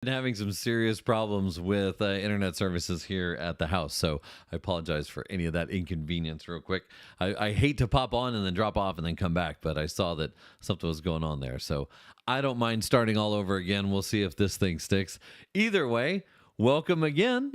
Been having some serious problems with internet services here at the house, so I apologize for any of that inconvenience. Real quick, I hate to pop on and then drop off and then come back, but I saw that something was going on there, so I don't mind starting all over again. We'll see if this thing sticks. Either way, welcome again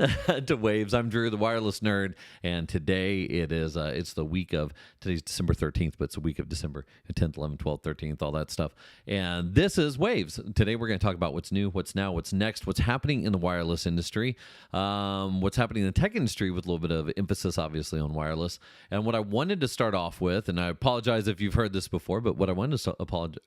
to Waves. I'm Drew, the wireless nerd, and today it's the week of today's December 13th, but it's a week of December 10th, 11th, 12th, 13th, all that stuff. And this is Waves. Today we're going to talk about what's new, what's now, what's next, what's happening in the wireless industry, what's happening in the tech industry with a little bit of emphasis, obviously, on wireless. And what I wanted to start off with, and I apologize if you've heard this before, but what I wanted to apologize.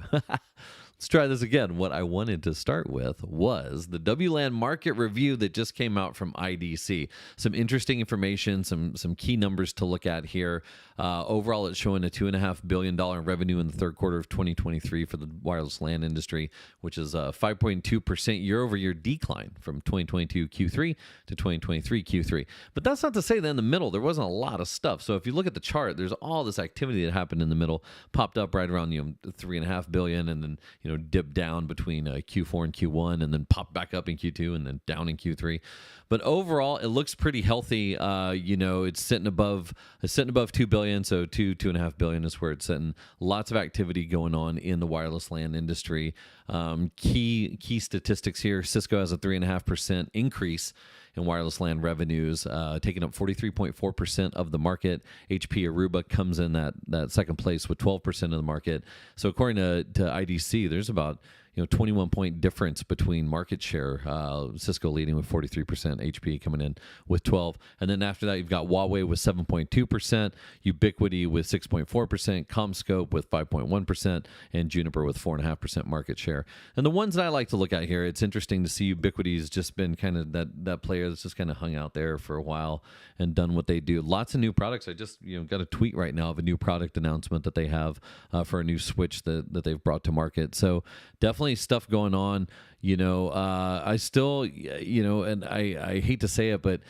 Let's try this again. What I wanted to start with was the WLAN market review that just came out from IDC. Some interesting information, some key numbers to look at here. Overall, it's showing a $2.5 billion revenue in the third quarter of 2023 for the wireless LAN industry, which is a 5.2% year-over-year decline from 2022 Q3 to 2023 Q3. But that's not to say that in the middle there wasn't a lot of stuff. So if you look at the chart, there's all this activity that happened in the middle, popped up right around $3.5 billion, and then dipped down between Q4 and Q1, and then popped back up in Q2, and then down in Q3. But overall, it looks pretty healthy. It's sitting above 2 billion, so 2.5 billion is where it's sitting. Lots of activity going on in the wireless LAN industry. Key statistics here: Cisco has a 3.5% increase in wireless LAN revenues, taking up 43.4% of the market. HP Aruba comes in that second place with 12% of the market. So according to IDC, there's about 21-point difference between market share. Cisco leading with 43%, HP coming in with 12. And then after that, you've got Huawei with 7.2%, Ubiquiti with 6.4%, CommScope with 5.1%, and Juniper with 4.5% market share. And the ones that I like to look at here, it's interesting to see Ubiquiti's just been kind of that player that's just kind of hung out there for a while and done what they do. Lots of new products. I just got a tweet right now of a new product announcement that they have for a new switch that they've brought to market. So definitely stuff going on. I still, and I hate to say it, but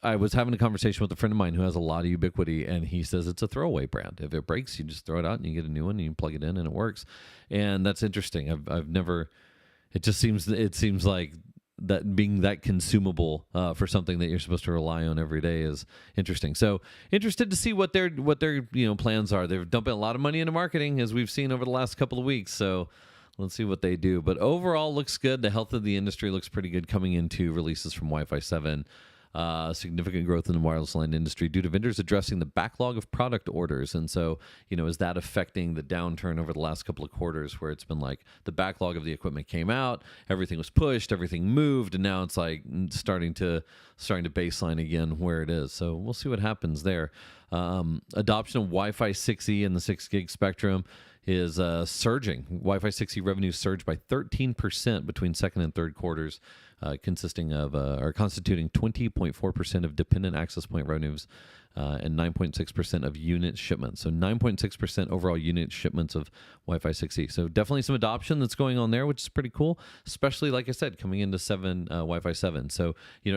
I was having a conversation with a friend of mine who has a lot of Ubiquiti, and he says it's a throwaway brand. If it breaks, you just throw it out and you get a new one and you plug it in and it works. And that's interesting. I've never, it seems like that being that consumable for something that you're supposed to rely on every day is interesting. So interested to see what their plans are. They're dumping a lot of money into marketing, as we've seen over the last couple of weeks. So let's see what they do. But overall, looks good. The health of the industry looks pretty good coming into releases from Wi-Fi 7. Significant growth in the wireless LAN industry due to vendors addressing the backlog of product orders. And so, is that affecting the downturn over the last couple of quarters, where it's been like the backlog of the equipment came out, everything was pushed, everything moved, and now it's like starting to baseline again where it is. So we'll see what happens there. Adoption of Wi-Fi 6E and the 6 gig spectrum is surging. Wi-Fi 6E revenues surged by 13% between second and third quarters, constituting 20.4% of dependent access point revenues and 9.6% of unit shipments. So 9.6% overall unit shipments of Wi-Fi 6E. So definitely some adoption that's going on there, which is pretty cool, especially, like I said, coming into Wi-Fi 7. So,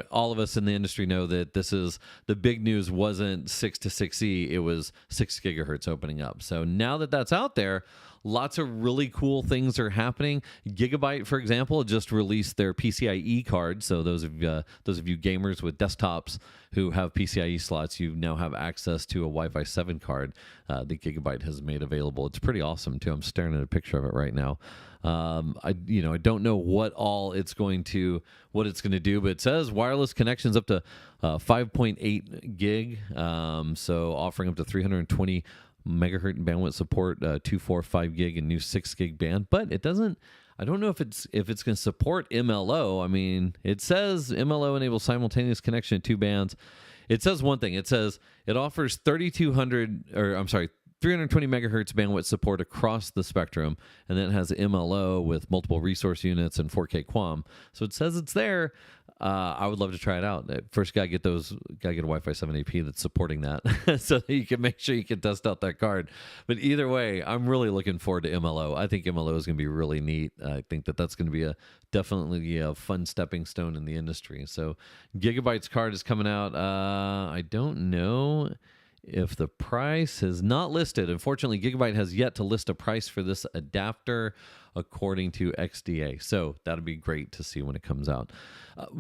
all of us in the industry know that this is the big news wasn't 6 to 6E, it was 6 gigahertz opening up. So now that that's out there, lots of really cool things are happening. Gigabyte, for example, just released their PCIe card. So those of you gamers with desktops who have PCIe slots, you now have access to a Wi-Fi 7 card that Gigabyte has made available. It's pretty awesome too. I'm staring at a picture of it right now. I don't know what it's going to do, but it says wireless connections up to 5.8 gig. So offering up to 320 megahertz bandwidth support, 245 gig and new 6 gig band, but it doesn't. I don't know if it's going to support MLO. I mean, it says MLO enables simultaneous connection to two bands. It says one thing. It says it offers 320 megahertz bandwidth support across the spectrum, and then it has MLO with multiple resource units and 4K QAM. So it says it's there. I would love to try it out. First, gotta get a Wi-Fi 7 AP that's supporting that, so that you can make sure you can test out that card. But either way, I'm really looking forward to MLO. I think MLO is going to be really neat. I think that's going to be definitely a fun stepping stone in the industry. So, Gigabyte's card is coming out. I don't know if the price is not listed. Unfortunately, Gigabyte has yet to list a price for this adapter. according to XDA. So that'll be great to see when it comes out.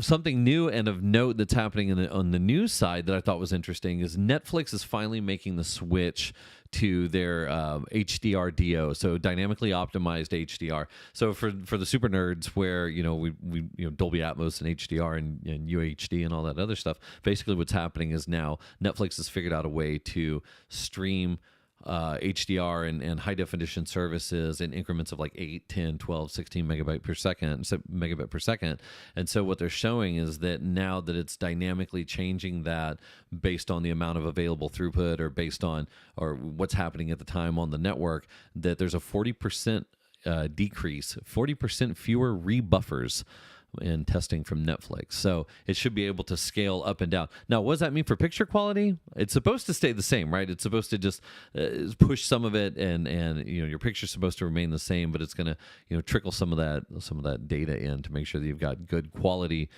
Something new and of note that's happening on the news side that I thought was interesting is Netflix is finally making the switch to their HDR DO, so dynamically optimized HDR. So for the super nerds, where we Dolby Atmos and HDR and UHD and all that other stuff, basically what's happening is now Netflix has figured out a way to stream HDR and high definition services in increments of like 8, 10, 12, 16 megabit per second. And so what they're showing is that now that it's dynamically changing that based on the amount of available throughput or based on or what's happening at the time on the network, that there's a 40% decrease, 40% fewer rebuffers in testing from Netflix. So it should be able to scale up and down. Now, what does that mean for picture quality? It's supposed to stay the same, right? It's supposed to just push some of it, and your picture's supposed to remain the same, but it's going to trickle some of that data in to make sure that you've got good quality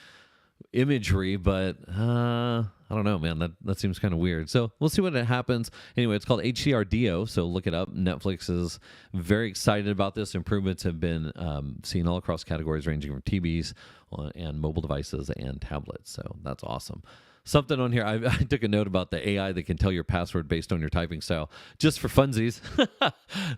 imagery. But I don't know, man. That seems kind of weird. So we'll see what happens. Anyway, it's called HDR DO, so look it up. Netflix is very excited about this. Improvements have been seen all across categories ranging from TVs and mobile devices and tablets. So that's awesome. Something on here, I took a note about the AI that can tell your password based on your typing style. Just for funsies,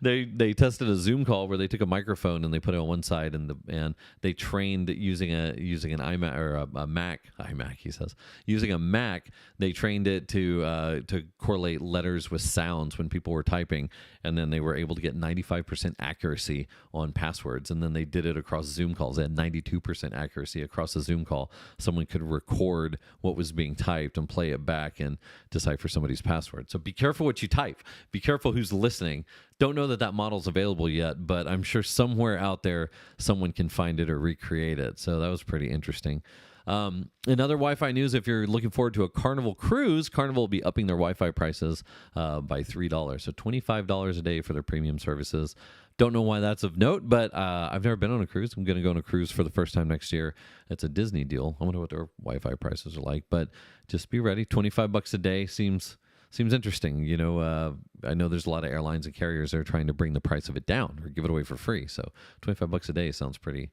they tested a Zoom call where they took a microphone and they put it on one side, and they trained using an iMac or a Mac. iMac, he says, using a Mac. They trained it to correlate letters with sounds when people were typing, and then they were able to get 95% accuracy on passwords. And then they did it across Zoom calls. They had 92% accuracy across a Zoom call. Someone could record what was being typed and play it back and decipher somebody's password. So be careful what you type. Be careful who's listening. Don't know that model's available yet, but I'm sure somewhere out there someone can find it or recreate it. So that was pretty interesting. In other Wi-Fi news, if you're looking forward to a Carnival cruise, Carnival will be upping their Wi-Fi prices by $3. So $25 a day for their premium services. Don't know why that's of note, but I've never been on a cruise. I'm going to go on a cruise for the first time next year. It's a Disney deal. I wonder what their Wi-Fi prices are like, but just be ready. $25 a day seems interesting. I know there's a lot of airlines and carriers that are trying to bring the price of it down or give it away for free. So $25 a day sounds pretty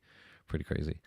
crazy.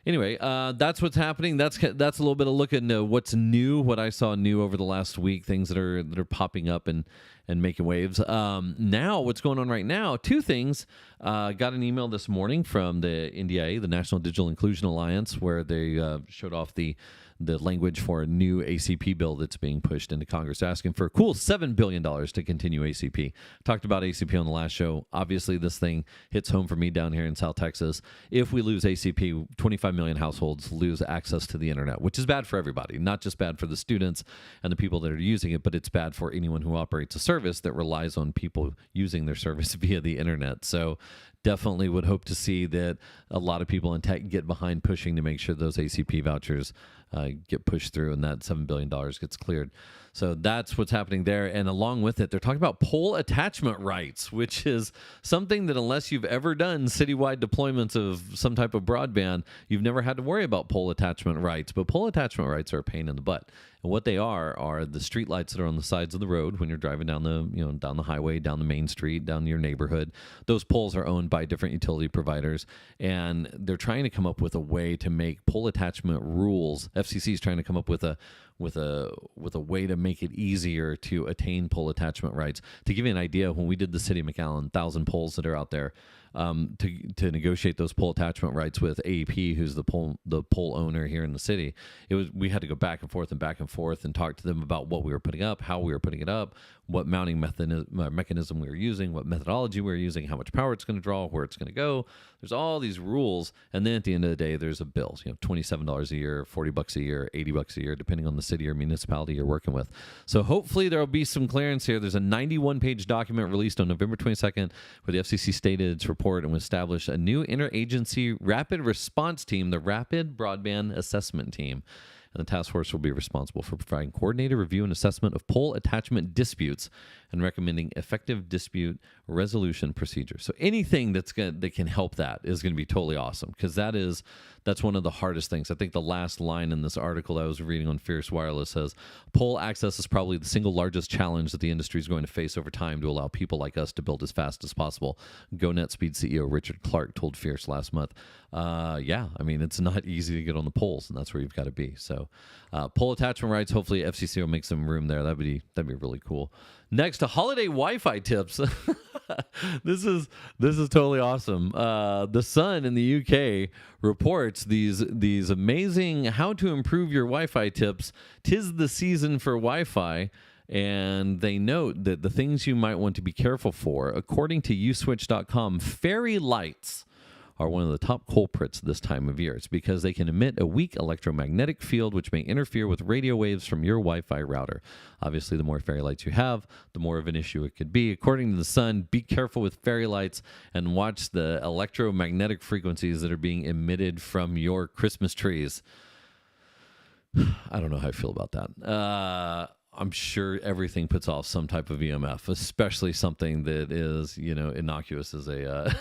Anyway, that's what's happening. That's a little bit of look at what's new, what I saw new over the last week, things that are popping up and making waves. Now, what's going on right now? Two things. Got an email this morning from the NDIA, the National Digital Inclusion Alliance, where they showed off the language for a new ACP bill that's being pushed into Congress, asking for a cool $7 billion to continue ACP. Talked about ACP on the last show. Obviously, this thing hits home for me down here in South Texas. If we lose ACP, 25 million households lose access to the internet, which is bad for everybody, not just bad for the students and the people that are using it, but it's bad for anyone who operates a service that relies on people using their service via the internet. So definitely would hope to see that a lot of people in tech get behind pushing to make sure those ACP vouchers get pushed through and that $7 billion gets cleared. So that's what's happening there. And along with it, they're talking about pole attachment rights, which is something that unless you've ever done citywide deployments of some type of broadband, you've never had to worry about pole attachment rights. But pole attachment rights are a pain in the butt. And what they are the street lights that are on the sides of the road when you're driving down the highway, down the main street, down your neighborhood. Those poles are owned by different utility providers, and they're trying to come up with a way to make pole attachment rules. FCC is trying to come up with a way to make it easier to attain pole attachment rights. To give you an idea, when we did the City of McAllen, 1,000 poles that are out there, to negotiate those pole attachment rights with AEP, who's the pole owner here in the city, we had to go back and forth and talk to them about what we were putting up, how we were putting it up, what mounting mechanism we were using, what methodology we were using, how much power it's going to draw, where it's going to go. There's all these rules, and then at the end of the day, there's a bill. $27 a year, $40 a year, $80 a year, depending on the city or municipality you're working with. So hopefully there will be some clearance here. There's a 91-page document released on November 22nd where the FCC stated its report and will establish a new interagency rapid response team, the Rapid Broadband Assessment Team. and the task force will be responsible for providing coordinated review and assessment of pole attachment disputes and recommending effective dispute resolution procedures. So anything that can help that is going to be totally awesome, because that's one of the hardest things. I think the last line in this article I was reading on Fierce Wireless says, pole access is probably the single largest challenge that the industry is going to face over time to allow people like us to build as fast as possible. GoNetspeed CEO Richard Clark told Fierce last month. Yeah, I mean, it's not easy to get on the poles, and that's where you've got to be. So pole attachment rights, hopefully FCC will make some room there. That'd be really cool. Next, to holiday Wi-Fi tips. This is totally awesome. The Sun in the UK reports these amazing how to improve your Wi-Fi tips. 'Tis the season for Wi-Fi. And they note that the things you might want to be careful for, according to uswitch.com, fairy lights are one of the top culprits this time of year. It's because they can emit a weak electromagnetic field which may interfere with radio waves from your Wi-Fi router. Obviously, the more fairy lights you have, the more of an issue it could be. According to the Sun, be careful with fairy lights and watch the electromagnetic frequencies that are being emitted from your Christmas trees. I don't know how I feel about that. I'm sure everything puts off some type of EMF, especially something that is, innocuous as a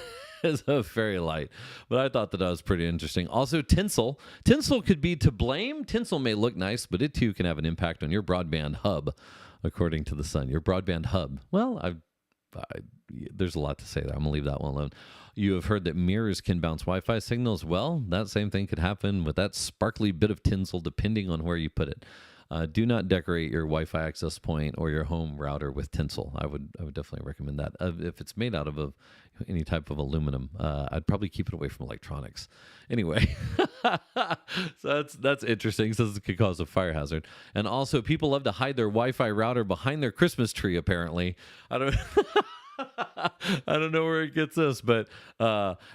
as a fairy light. But I thought that was pretty interesting. Also, tinsel. Tinsel could be to blame. Tinsel may look nice, but it too can have an impact on your broadband hub, according to the Sun. Your broadband hub. Well, there's a lot to say there. I'm going to leave that one alone. You have heard that mirrors can bounce Wi-Fi signals. Well, that same thing could happen with that sparkly bit of tinsel, depending on where you put it. Do not decorate your Wi-Fi access point or your home router with tinsel. I would definitely recommend that. If it's made out of any type of aluminum, I'd probably keep it away from electronics. Anyway, so that's interesting. Says it could cause a fire hazard. And also, people love to hide their Wi-Fi router behind their Christmas tree. Apparently, I don't. I don't know where it gets us, but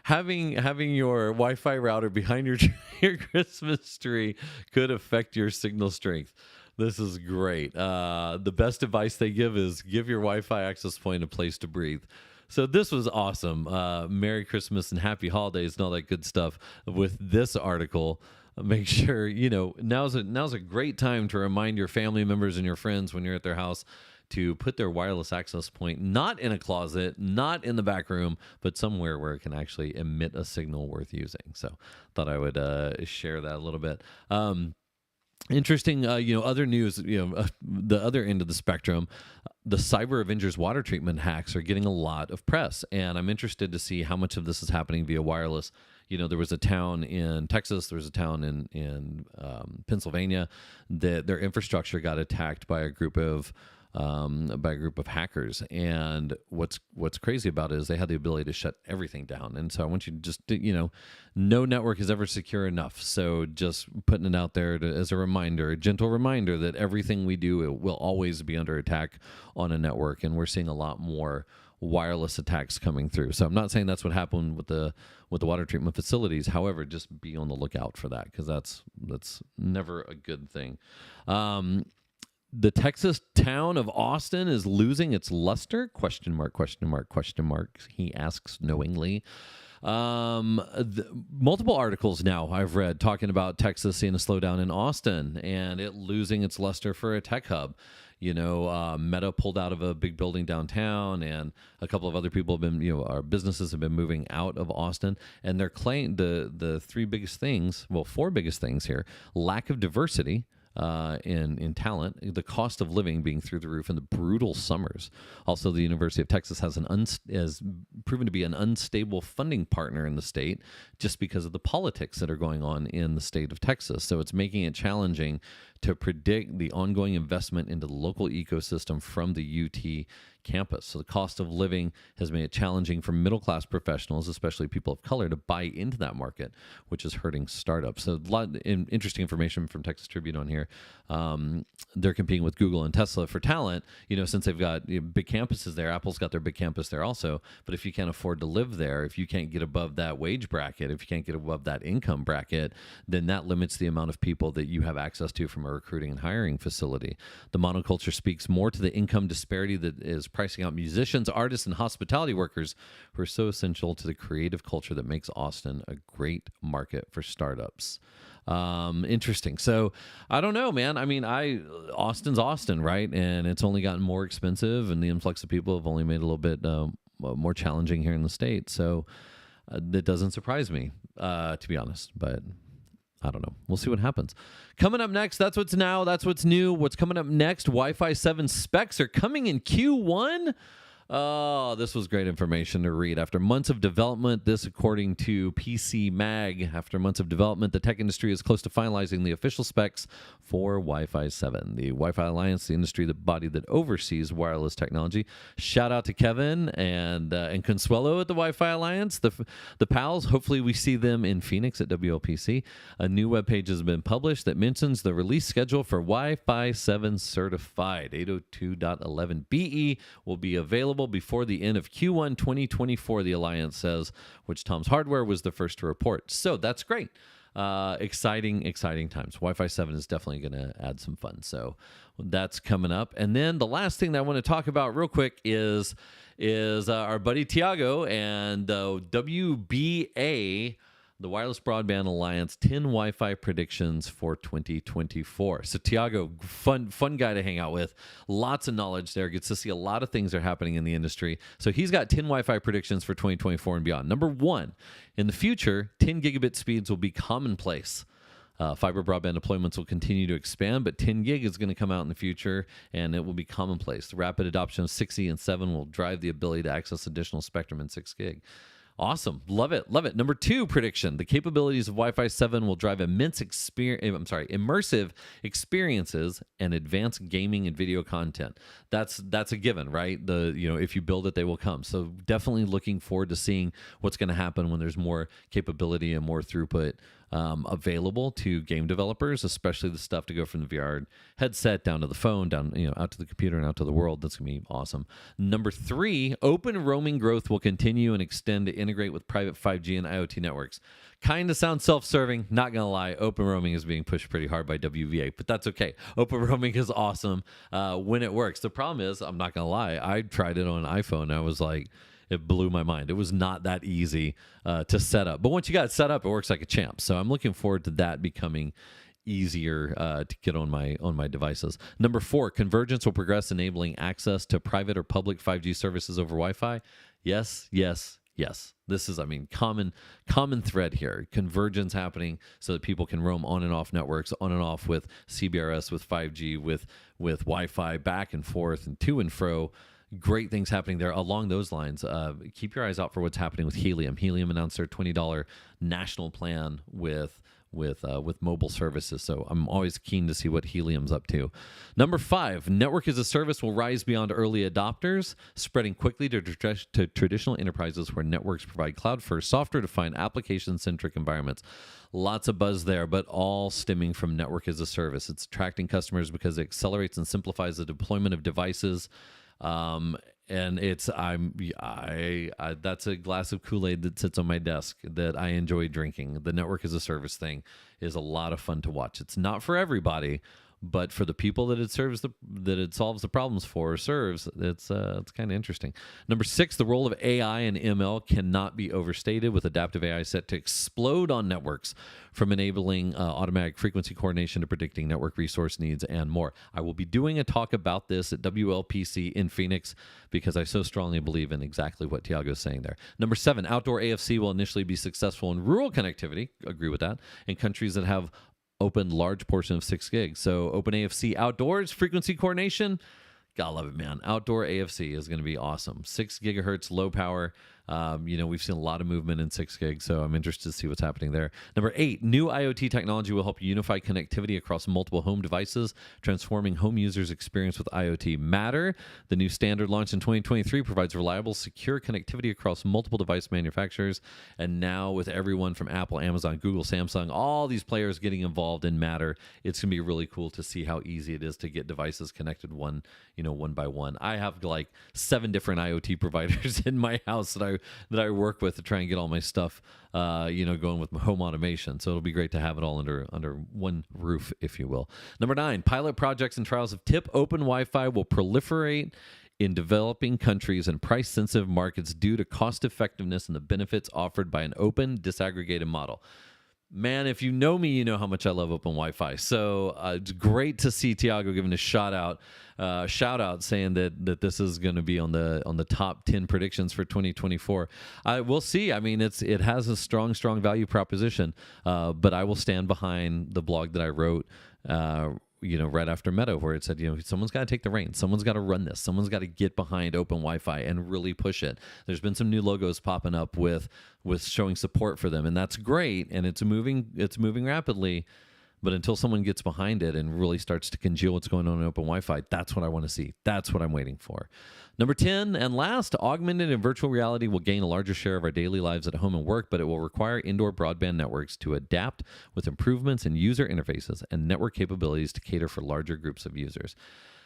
having your Wi-Fi router behind your Christmas tree could affect your signal strength. This is great. The best advice they give is give your Wi-Fi access point a place to breathe. So this was awesome. Merry Christmas and Happy Holidays and all that good stuff with this article. Make sure, now's a great time to remind your family members and your friends when you're at their house to put their wireless access point not in a closet, not in the back room, but somewhere where it can actually emit a signal worth using. So thought I would share that a little bit. Interesting, other news, the other end of the spectrum, the Cyber Avengers water treatment hacks are getting a lot of press, and I'm interested to see how much of this is happening via wireless. There was a town in Texas, there was a town in Pennsylvania that their infrastructure got attacked by a group of hackers. And what's crazy about it is they had the ability to shut everything down. And so I want you to just, no network is ever secure enough. So just putting it out there as a reminder, a gentle reminder that everything we do, it will always be under attack on a network. And we're seeing a lot more wireless attacks coming through. So I'm not saying that's what happened with the water treatment facilities. However, just be on the lookout for that, because that's never a good thing. The Texas town of Austin is losing its luster? ? He asks knowingly. Multiple articles now I've read talking about Texas seeing a slowdown in Austin and it losing its luster for a tech hub. Meta pulled out of a big building downtown, and a couple of other people have been, our businesses have been moving out of Austin, and they're claiming the four biggest things here: lack of diversity in talent, the cost of living being through the roof, and the brutal summers. Also, the University of Texas has proven to be an unstable funding partner in the state just because of the politics that are going on in the state of Texas. So it's making it challenging to predict the ongoing investment into the local ecosystem from the UT campus. So the cost of living has made it challenging for middle-class professionals, especially people of color, to buy into that market, which is hurting startups. So a lot of interesting information from Texas Tribune on here. They're competing with Google and Tesla for talent, since they've got big campuses there. Apple's got their big campus there also. But if you can't afford to live there, if you can't get above that wage bracket, if you can't get above that income bracket, then that limits the amount of people that you have access to from a recruiting and hiring facility. The monoculture speaks more to the income disparity that is pricing out musicians, artists, and hospitality workers who are so essential to the creative culture that makes Austin a great market for startups. Interesting. So I don't know, man. I mean, Austin's Austin, right? And it's only gotten more expensive, and the influx of people have only made it a little bit more challenging here in the state. So that doesn't surprise me, to be honest. But I don't know. We'll see what happens. Coming up next, that's what's now, that's what's new. What's coming up next? Wi-Fi 7 specs are coming in Q1. Oh, this was great information to read. After months of development, this according to PC Mag, after months of development, the tech industry is close to finalizing the official specs for Wi-Fi 7. The Wi-Fi Alliance, the industry body that oversees wireless technology. Shout out to Kevin and Consuelo at the Wi-Fi Alliance, the pals. Hopefully we see them in Phoenix at WLPC. A new webpage has been published that mentions the release schedule for Wi-Fi 7 certified. 802.11be will be available before the end of Q1 2024, the Alliance says, which Tom's Hardware was the first to report. So that's great. Exciting times. Wi-Fi 7 is definitely going to add some fun. So that's coming up. And then the last thing that I want to talk about real quick is our buddy Tiago and WBA, the Wireless Broadband Alliance, 10 Wi-Fi predictions for 2024. So Tiago, fun guy to hang out with. Lots of knowledge there. Gets to see a lot of things that are happening in the industry. So he's got 10 Wi-Fi predictions for 2024 and beyond. Number one, in the future, 10 gigabit speeds will be commonplace. Fiber broadband deployments will continue to expand, but 10 gig is going to come out in the future, and it will be commonplace. The rapid adoption of 6E and 7 will drive the ability to access additional spectrum in 6 gig. Awesome. Love it. Number two prediction. The capabilities of Wi-Fi 7 will drive immersive experiences and advanced gaming and video content. That's a given, right? If you build it, they will come. So definitely looking forward to seeing what's going to happen when there's more capability and more throughput available to game developers, especially the stuff to go from the VR headset down to the phone, down out to the computer and out to the world. That's gonna be awesome. Number three, open roaming growth will continue and extend to integrate with private 5G and IoT networks. Kind of sounds self-serving, not gonna lie. Open roaming is being pushed pretty hard by WVA, but that's okay. Open roaming is awesome when it works. The problem is, I'm not gonna lie, I tried it on an iPhone and I was like, it blew my mind. It was not that easy to set up. But once you got it set up, it works like a champ. So I'm looking forward to that becoming easier to get on my devices. Number four, convergence will progress, enabling access to private or public 5G services over Wi-Fi. Yes. This is, common thread here. Convergence happening so that people can roam on and off networks, on and off with CBRS, with 5G, with Wi-Fi, back and forth and to and fro. Great things happening there along those lines. Keep your eyes out for what's happening with Helium. Helium announced their $20 national plan with mobile services. So I'm always keen to see what Helium's up to. Number five, network as a service will rise beyond early adopters, spreading quickly to traditional enterprises where networks provide cloud-first, software-defined, application-centric environments. Lots of buzz there, but all stemming from network as a service. It's attracting customers because it accelerates and simplifies the deployment of devices. And it's that's a glass of Kool-Aid that sits on my desk that I enjoy drinking. The network as a service thing is a lot of fun to watch. It's not for everybody, but for the people that it solves the problems for or serves, it's kind of interesting. Number six, the role of AI and ML cannot be overstated, with adaptive AI set to explode on networks, from enabling automatic frequency coordination to predicting network resource needs and more. I will be doing a talk about this at WLPC in Phoenix because I so strongly believe in exactly what Tiago is saying there. Number seven, outdoor AFC will initially be successful in rural connectivity. Agree with that. In countries that have open large portion of 6 gigs. So open AFC outdoors, frequency coordination. Gotta love it, man. Outdoor AFC is going to be awesome. 6 gigahertz, low power. We've seen a lot of movement in 6 gigs, so I'm interested to see what's happening there. Number 8, new IoT technology will help unify connectivity across multiple home devices, transforming home users' experience with IoT. Matter, the new standard launched in 2023, provides reliable, secure connectivity across multiple device manufacturers. And now with everyone from Apple, Amazon, Google, Samsung, all these players getting involved in Matter, it's going to be really cool to see how easy it is to get devices connected one by one. I have like 7 different IoT providers in my house that I work with to try and get all my stuff, going with my home automation. So it'll be great to have it all under one roof, if you will. Number 9, pilot projects and trials of tip open Wi-Fi will proliferate in developing countries and price-sensitive markets due to cost effectiveness and the benefits offered by an open, disaggregated model. Man, if you know me, you know how much I love open Wi-Fi. So it's great to see Tiago giving a shout out, saying that this is going to be on the top 10 predictions for 2024. We'll see. I mean, it has a strong value proposition, but I will stand behind the blog that I wrote. Right after Meta, where it said, someone's got to take the reins. Someone's got to run this. Someone's got to get behind open Wi-Fi and really push it. There's been some new logos popping up with showing support for them, and that's great. And it's moving rapidly. But until someone gets behind it and really starts to congeal what's going on in open Wi-Fi, that's what I want to see. That's what I'm waiting for. Number 10 and last, augmented and virtual reality will gain a larger share of our daily lives at home and work, but it will require indoor broadband networks to adapt with improvements in user interfaces and network capabilities to cater for larger groups of users.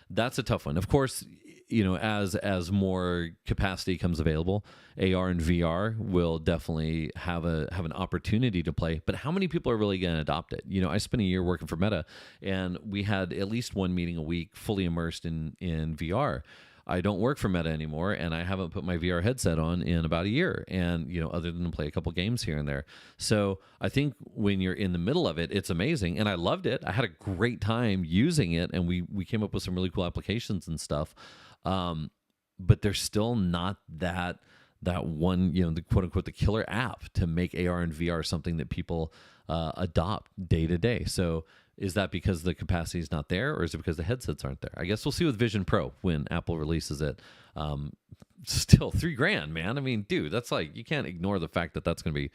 That's a tough one. Of course, as more capacity comes available, AR and VR will definitely have an opportunity to play. But how many people are really going to adopt it? I spent a year working for Meta, and we had at least one meeting a week fully immersed in VR. I don't work for Meta anymore, and I haven't put my VR headset on in about a year, and other than to play a couple games here and there. So I think when you're in the middle of it, it's amazing, and I loved it. I had a great time using it, and we came up with some really cool applications and stuff. But there's still not that one, the quote unquote the killer app to make AR and VR something that people adopt day to day. So is that because the capacity is not there, or is it because the headsets aren't there? I guess we'll see with Vision Pro when Apple releases it. Still $3,000, man. I mean, dude, that's like, you can't ignore the fact that that's going to be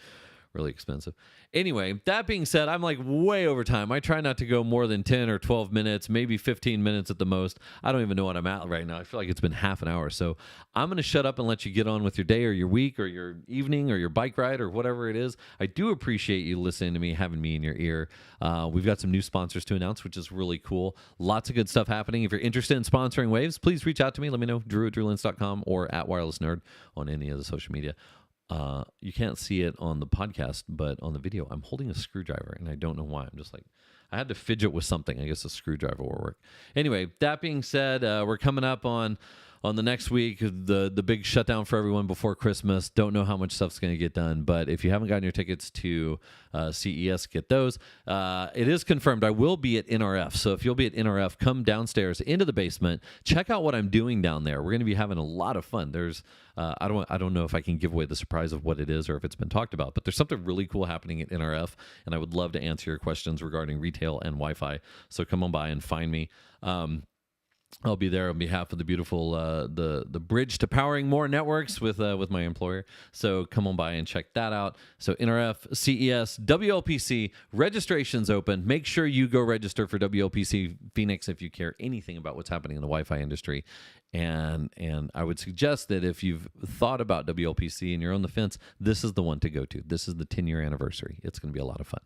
really expensive. Anyway, that being said, I'm like way over time. I try not to go more than 10 or 12 minutes, maybe 15 minutes at the most. I don't even know what I'm at right now. I feel like it's been half an hour. So I'm going to shut up and let you get on with your day or your week or your evening or your bike ride or whatever it is. I do appreciate you listening to me, having me in your ear. We've got some new sponsors to announce, which is really cool. Lots of good stuff happening. If you're interested in sponsoring Waves, please reach out to me. Let me know, drew@drewlentz.com or at WirelessNerd on any of the social media. You can't see it on the podcast, but on the video, I'm holding a screwdriver, and I don't know why. I'm just like, I had to fidget with something. I guess a screwdriver will work. Anyway, that being said, we're coming up on the next week, the big shutdown for everyone before Christmas. Don't know how much stuff's going to get done, but if you haven't gotten your tickets to CES, get those. It is confirmed I will be at NRF, so if you'll be at NRF, come downstairs into the basement. Check out what I'm doing down there. We're going to be having a lot of fun. There's I don't know if I can give away the surprise of what it is or if it's been talked about, but there's something really cool happening at NRF, and I would love to answer your questions regarding retail and Wi-Fi. So come on by and find me. I'll be there on behalf of the beautiful the bridge to powering more networks with my employer. So come on by and check that out. So NRF, CES, WLPC, registration's open. Make sure you go register for WLPC Phoenix if you care anything about what's happening in the Wi-Fi industry. And I would suggest that if you've thought about WLPC and you're on the fence, this is the one to go to. This is the 10-year anniversary. It's going to be a lot of fun.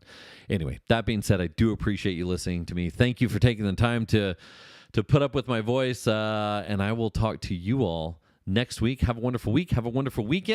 Anyway, that being said, I do appreciate you listening to me. Thank you for taking the time to put up with my voice, and I will talk to you all next week. Have a wonderful week. Have a wonderful weekend.